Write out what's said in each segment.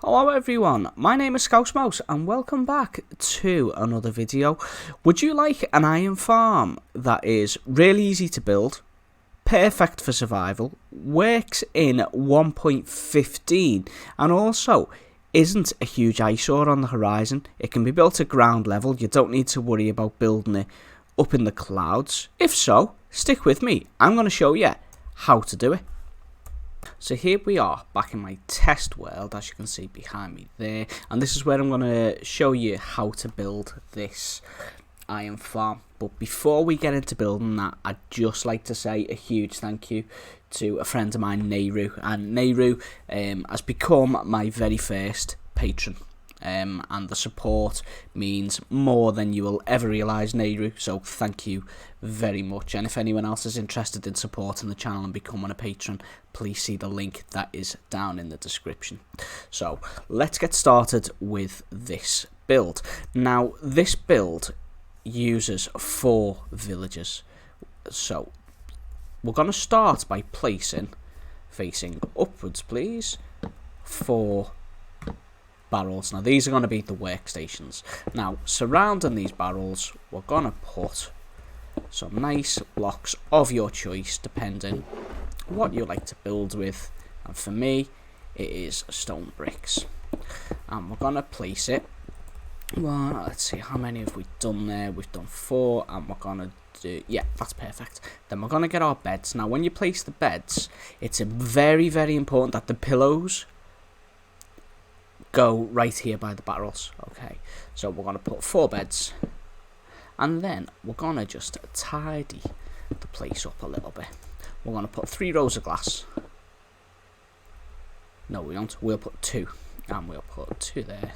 Hello everyone, my name is ScouseMouse and welcome back to another video. Would you like an iron farm that is really easy to build, perfect for survival, works in 1.15 and also isn't a huge eyesore on the horizon? It can be built at ground level, you don't need to worry about building it up in the clouds. If so, stick with me, I'm going to show you how to do it. So here we are back in my test world, as you can see behind me there, and this is where I'm going to show you how to build this iron farm. But before we get into building that, I'd just like to say a huge thank you to a friend of mine, Nehru, and Nehru has become my very first patron. And the support means more than you will ever realise, Nehru, so thank you very much. And if anyone else is interested in supporting the channel and becoming a patron, please see the link that is down in the description. So let's get started with this build. Now this build uses 4 villages, so we're going to start by placing, facing upwards please, 4 barrels. Now these are going to be the workstations. Now surrounding these barrels we're going to put some nice blocks of your choice depending what you like to build with, and for me it is stone bricks, and we're going to place it, well, let's see, how many have we done there? We've done 4, and we're going to do, yeah, that's perfect. Then we're going to get our beds. Now when you place the beds, it's very important that the pillows go right here by the barrels. Okay, so we're going to put 4 beds, and then we're going to just tidy the place up a little bit. We're going to put 3 rows of glass. No, we don't. We'll put 2, and we'll put 2 there.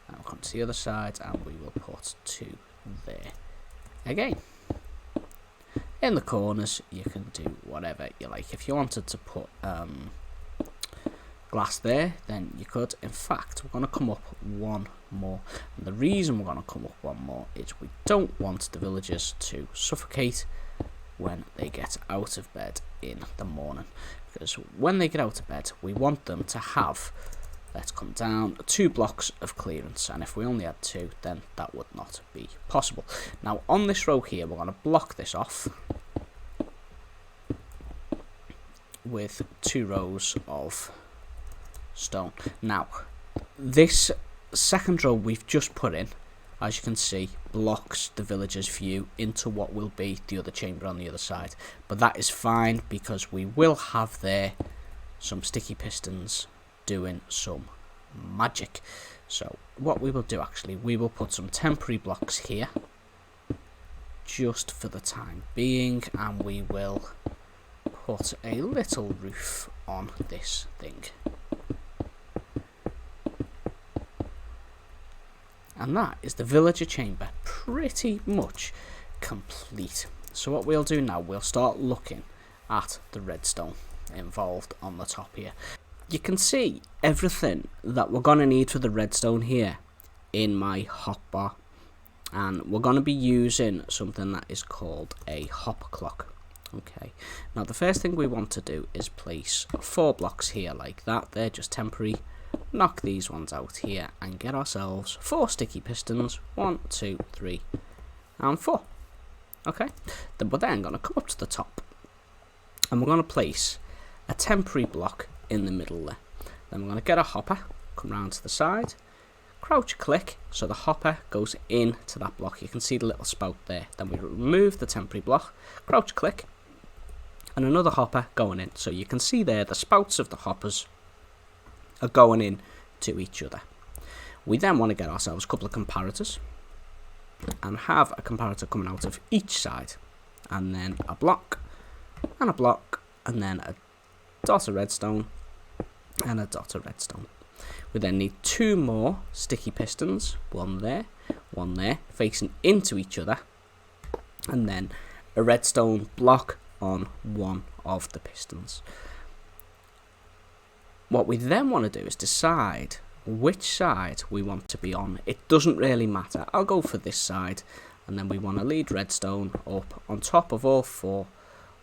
And we'll come to the other side, and we will put 2 there. Again, in the corners, you can do whatever you like. If you wanted to put glass there, then you could. In fact, we're going to come up 1 more, and the reason we're going to come up 1 more is we don't want the villagers to suffocate when they get out of bed in the morning, because when they get out of bed we want them to have, let's come down, 2 blocks of clearance, and if we only had 2 then that would not be possible. Now on this row here we're going to block this off with 2 rows of stone. Now this second row we've just put in, as you can see, blocks the villager's view into what will be the other chamber on the other side, but that is fine because we will have there some sticky pistons doing some magic. So what we will do, actually, we will put some temporary blocks here just for the time being, and we will put a little roof on this thing. And that is the villager chamber pretty much complete. So what we'll do now, we'll start looking at the redstone involved on the top here. You can see everything that we're going to need for the redstone here in my hotbar. And we're going to be using something that is called a hop clock. Okay, now the first thing we want to do is place 4 blocks here like that. They're just temporary. Knock these ones out here and get ourselves 4 sticky pistons. 1, 2, 3 and 4. Okay, then we're then going to come up to the top and we're going to place a temporary block in the middle there. Then we're going to get a hopper, come round to the side, crouch click so the hopper goes into that block. You can see the little spout there. Then we remove the temporary block, crouch click, and another hopper going in. So you can see there the spouts of the hoppers are going in to each other. We then want to get ourselves a couple of comparators and have a comparator coming out of each side, and then a block, and then a dot of redstone and a dot of redstone. We then need 2 more sticky pistons, 1 there, facing into each other, and then a redstone block on 1 of the pistons. What we then want to do is decide which side we want to be on. It doesn't really matter. I'll go for this side, and then we want to lead redstone up on top of all 4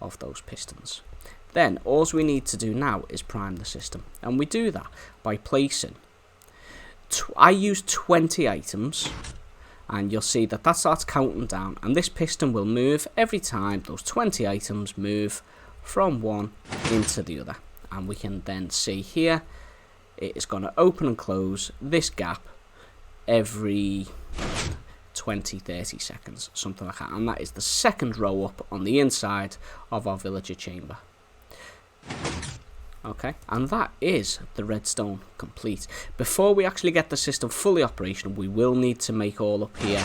of those pistons. Then all we need to do now is prime the system, and we do that by placing I use 20 items, and you'll see that starts counting down, and this piston will move every time those 20 items move from one into the other. And we can then see here it is going to open and close this gap every 20-30 seconds, something like that. And that is the second row up on the inside of our villager chamber. Okay, and that is the redstone complete. Before we actually get the system fully operational, we will need to make all up here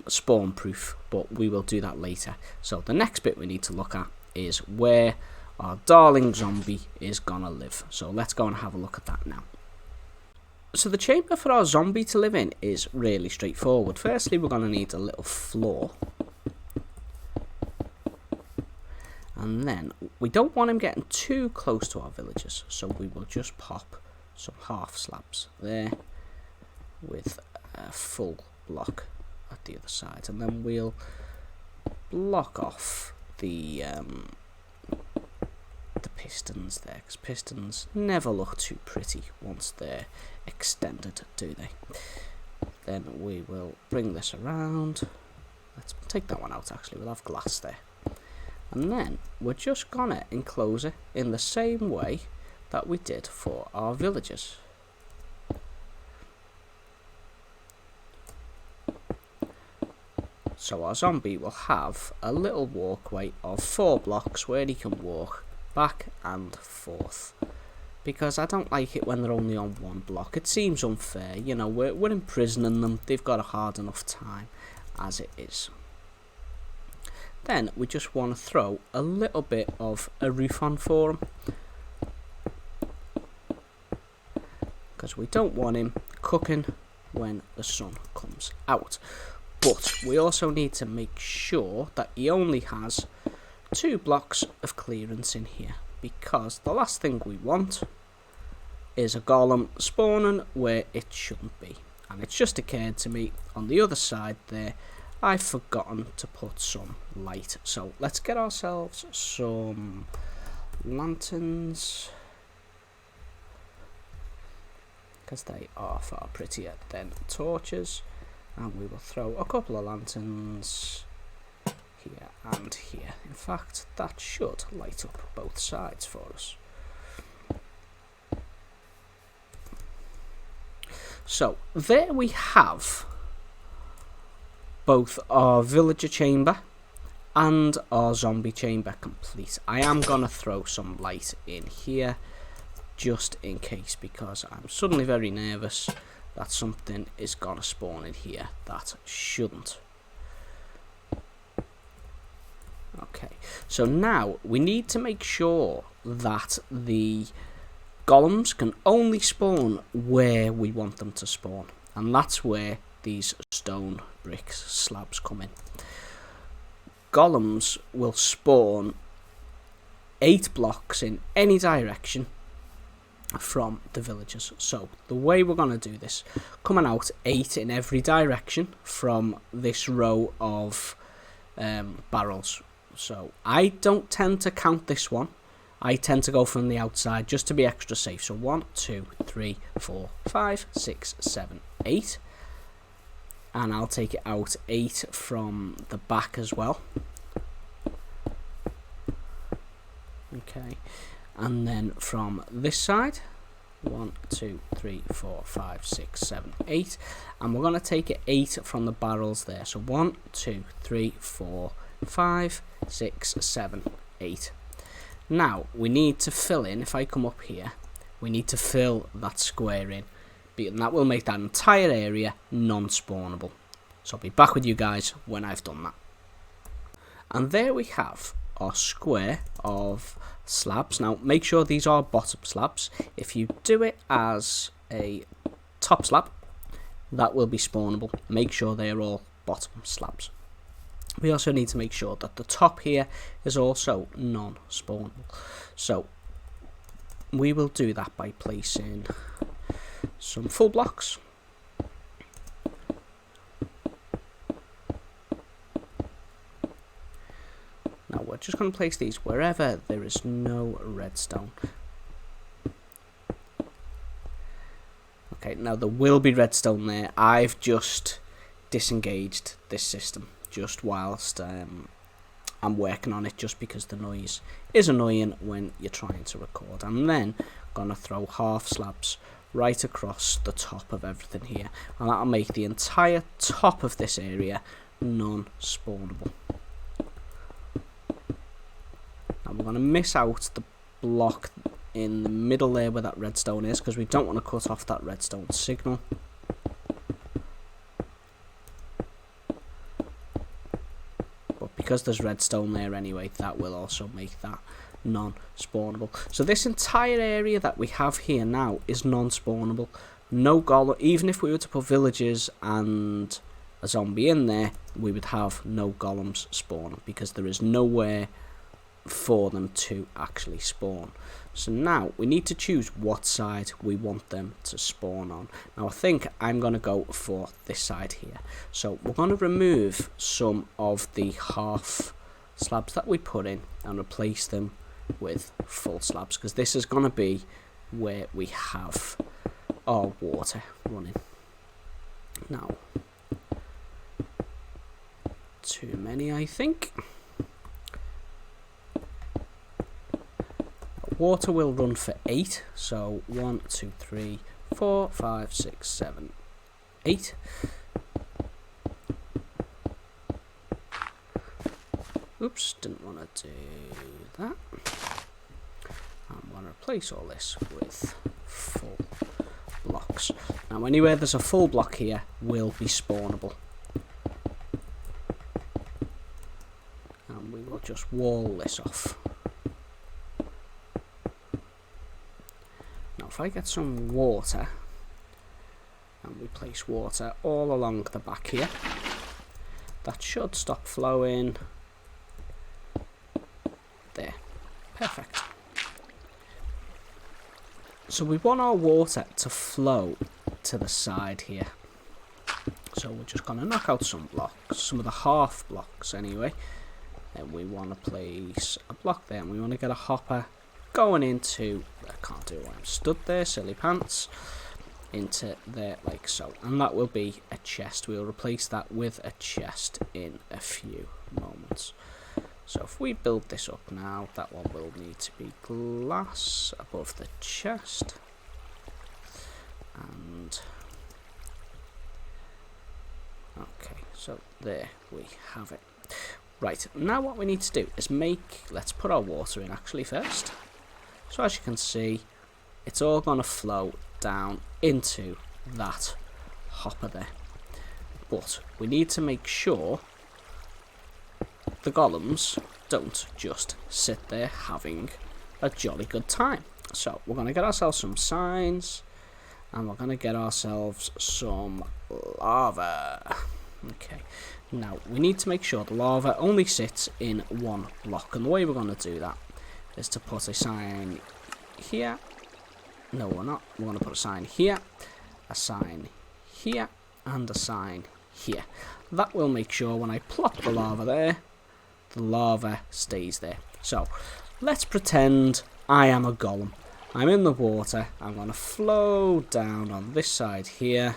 spawn proof, but we will do that later. So the next bit we need to look at is where our darling zombie is gonna live. So let's go and have a look at that now. So the chamber for our zombie to live in is really straightforward. Firstly, we're gonna need a little floor. And then we don't want him getting too close to our villagers, so we will just pop some half slabs there with a full block at the other side, and then we'll block off the pistons there, because pistons never look too pretty once they're extended, do they? Then we will bring this around. Let's take that one out. Actually, we'll have glass there. And then we're just gonna enclose it in the same way that we did for our villagers. So our zombie will have a little walkway of 4 blocks where he can walk back and forth. Because I don't like it when they're only on 1 block. It seems unfair, you know, we're imprisoning them. They've got a hard enough time as it is. Then we just want to throw a little bit of a roof on for him, because we don't want him cooking when the sun comes out. But we also need to make sure that he only has 2 blocks of clearance in here, because the last thing we want is a golem spawning where it shouldn't be. And it's just occurred to me on the other side there, I've forgotten to put some light. So let's get ourselves some lanterns, because they are far prettier than torches. And we will throw a couple of lanterns here and here. In fact, that should light up both sides for us. So there we have both our villager chamber and our zombie chamber complete. I am gonna throw some light in here just in case, because I'm suddenly very nervous that something is gonna spawn in here that shouldn't. Okay, so now we need to make sure that the golems can only spawn where we want them to spawn, and that's where these stone bricks slabs come in. Golems will spawn 8 blocks in any direction from the villagers. So the way we're going to do this, coming out 8 in every direction from this row of barrels. So I don't tend to count this one. I tend to go from the outside just to be extra safe. So 1, 2, 3, 4, 5, 6, 7, 8. And I'll take it out 8 from the back as well. Okay, and then from this side, 1, 2, 3, 4, 5, 6, 7, 8. And we're going to take it 8 from the barrels there. So 1, 2, 3, 4, 5, 6, 7, 8. Now we need to fill in, if I come up here, we need to fill that square in, and that will make that entire area non-spawnable. So I'll be back with you guys when I've done that. And there we have our square of slabs. Now make sure these are bottom slabs. If you do it as a top slab, that will be spawnable. Make sure they are all bottom slabs. We also need to make sure that the top here is also non-spawnable. So we will do that by placing some full blocks. Now we're just going to place these wherever there is no redstone. Okay, now there will be redstone there. I've just disengaged this system just whilst I'm working on it, just because the noise is annoying when you're trying to record. I'm then going to throw half slabs right across the top of everything here, and that'll make the entire top of this area non-spawnable. Now we're going to miss out the block in the middle there where that redstone is, because we don't want to cut off that redstone signal. But because there's redstone there anyway, that will also make that non-spawnable. So this entire area that we have here now is non-spawnable. No golem. Even if we were to put villagers and a zombie in there, we would have no golems spawn, because there is nowhere for them to actually spawn. So now we need to choose what side we want them to spawn on. Now I think I'm going to go for this side here. So we're going to remove some of the half slabs that we put in and replace them with full slabs, because this is going to be where we have our water running. Now, too many, I think. Water will run for 8, so 1, 2, 3, 4, 5, 6, 7, 8. Oops, didn't want to do that. I'm going to replace all this with full blocks. Now anywhere there's a full block here will be spawnable. And we will just wall this off. Now if I get some water, and we place water all along the back here, that should stop flowing. There, perfect. So we want our water to flow to the side here. So we're just going to knock out some blocks, some of the half blocks anyway. And we want to place a block there, and we want to get a hopper going into, I can't do it while I'm stood there, silly pants, into there like so. And that will be a chest. We'll replace that with a chest in a few moments. So if we build this up now, that one will need to be glass above the chest. And okay, so there we have it. Right, now what we need to do is let's put our water in actually first. So as you can see, it's all going to flow down into that hopper there. But we need to make sure the golems don't just sit there having a jolly good time. So we're going to get ourselves some signs, and we're going to get ourselves some lava. Okay, now we need to make sure the lava only sits in one block, and the way we're going to do that is to put a sign here. No, we're not. We're going to put a sign here, a sign here, and a sign here. That will make sure when I plop the lava there, the lava stays there. So let's pretend I am a golem. I'm in the water. I'm going to flow down on this side here.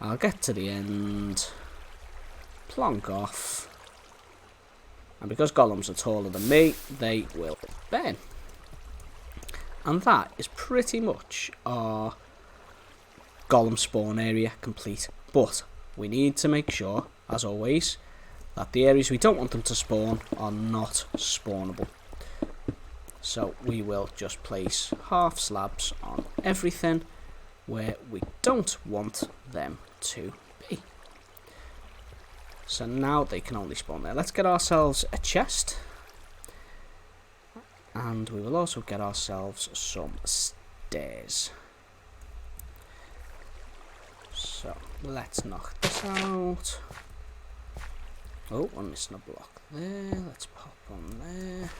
I'll get to the end, plonk off, and because golems are taller than me, they will burn. And that is pretty much our golem spawn area complete. But we need to make sure, as always, that the areas we don't want them to spawn are not spawnable. So we will just place half slabs on everything where we don't want them to be. So now they can only spawn there. Let's get ourselves a chest. And we will also get ourselves some stairs. So let's knock this out. Oh, we're missing a block there. Let's pop on there.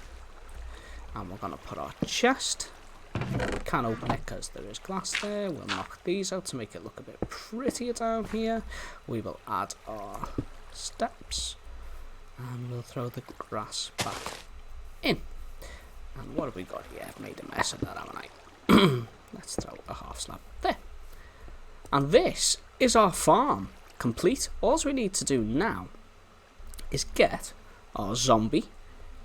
And we're going to put our chest. We can open it because there is glass there. We'll knock these out to make it look a bit prettier down here. We will add our steps. And we'll throw the grass back in. And what have we got here? I've made a mess of that, haven't I? Let's throw a half slab there. And this is our farm complete. All we need to do now is get our zombie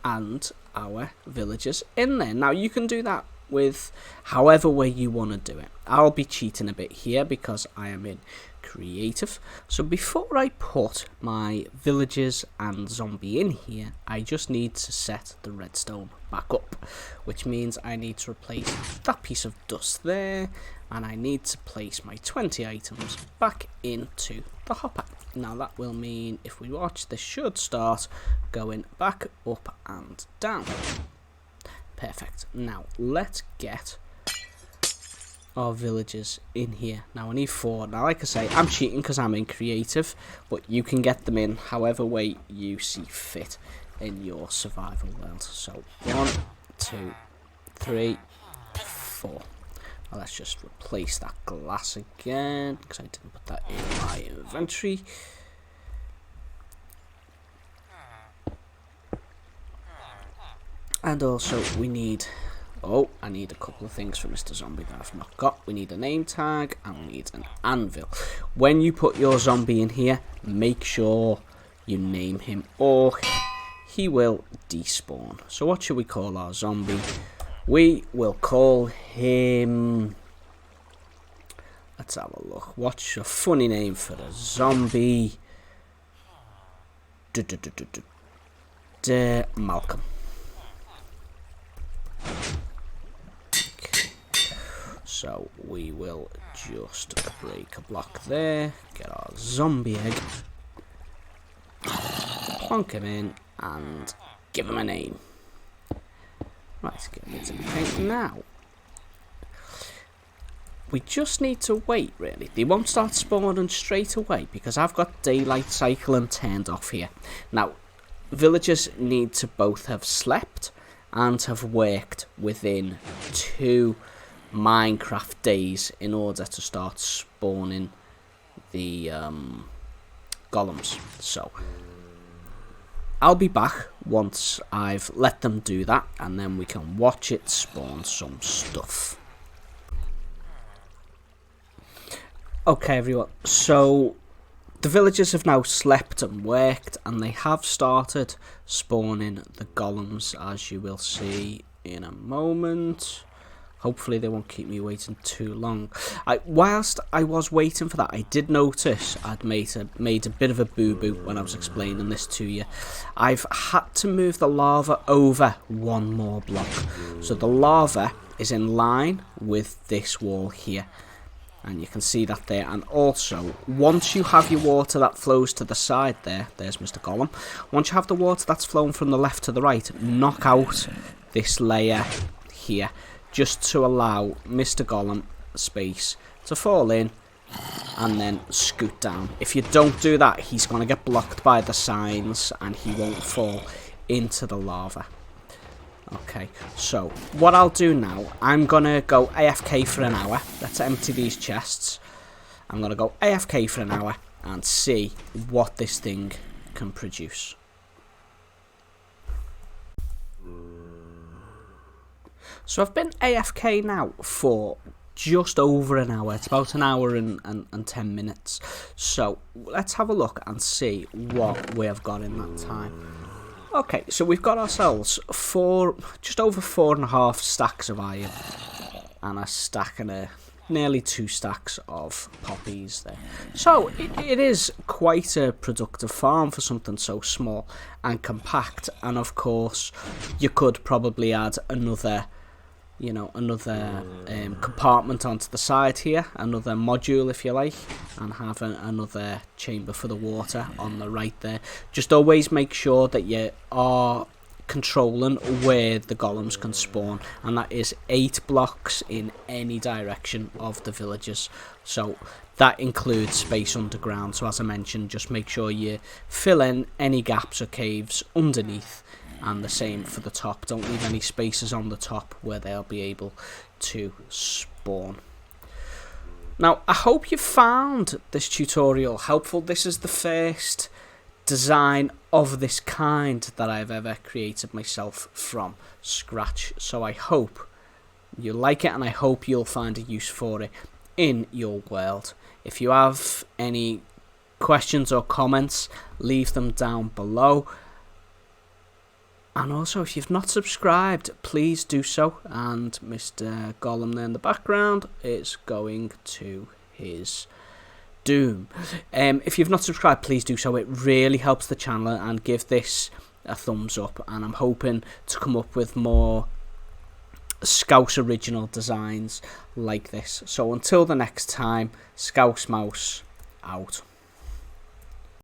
and our villagers in there. Now you can do that with however way you want to do it. I'll be cheating a bit here because I am in creative. So before I put my villagers and zombie in here, I just need to set the redstone back up, which means I need to replace that piece of dust there, and I need to place my 20 items back into the hopper. Now that will mean if we watch, this should start going back up and down. Perfect. Now let's get our villagers in here. Now I need 4. Now like I say, I'm cheating because I'm in creative, but you can get them in however way you see fit in your survival world. So 1, 2, 3, 4. Now let's just replace that glass again because I didn't put that in my inventory. And also we need, I need a couple of things for Mr. Zombie that I've not got. We need a name tag and we need an anvil. When you put your zombie in here, make sure you name him or he will despawn. So what should we call our zombie? We will call him, let's have a look. What's a funny name for a zombie? Malcolm. So we will just break a block there, get our zombie egg, plonk him in, and give him a name. Right, get rid of the paint now. We just need to wait, really. They won't start spawning straight away because I've got daylight cycling turned off here. Now, villagers need to both have slept and have worked within 2 Minecraft days in order to start spawning the golems. So I'll be back once I've let them do that, and then we can watch it spawn some stuff. Okay everyone, so the villagers have now slept and worked, and they have started spawning the golems, as you will see in a moment. Hopefully they won't keep me waiting too long. Whilst I was waiting for that, I did notice I'd made a bit of a boo-boo when I was explaining this to you. I've had to move the lava over 1 more block. So the lava is in line with this wall here. And you can see that there. And also, once you have your water that flows to the side there, there's Mr. Golem. Once you have the water that's flowing from the left to the right, knock out this layer here, just to allow Mr. Golem space to fall in and then scoot down. If you don't do that, he's going to get blocked by the signs and he won't fall into the lava. Okay, so what I'll do now, I'm going to go AFK for an hour. Let's empty these chests. I'm going to go AFK for an hour and see what this thing can produce. So I've been AFK now for just over an hour. It's about an hour and 10 minutes. So let's have a look and see what we have got in that time. Okay, so we've got ourselves just over 4.5 stacks of iron and a stack and nearly 2 stacks of poppies there. So it is quite a productive farm for something so small and compact. And of course, you could probably add another compartment onto the side here, another module if you like, and have another chamber for the water on the right there. Just always make sure that you are controlling where the golems can spawn, and that is 8 blocks in any direction of the villages. So that includes space underground. So as I mentioned, just make sure you fill in any gaps or caves underneath. And the same for the top. Don't leave any spaces on the top where they'll be able to spawn. Now, I hope you found this tutorial helpful. This is the first design of this kind that I've ever created myself from scratch. So I hope you like it, and I hope you'll find a use for it in your world. If you have any questions or comments, leave them down below. And also, if you've not subscribed, please do so. And Mr. Golem there in the background is going to his doom. If you've not subscribed, please do so. It really helps the channel, and give this a thumbs up. And I'm hoping to come up with more Scouse original designs like this. So until the next time, ScouseMouse out.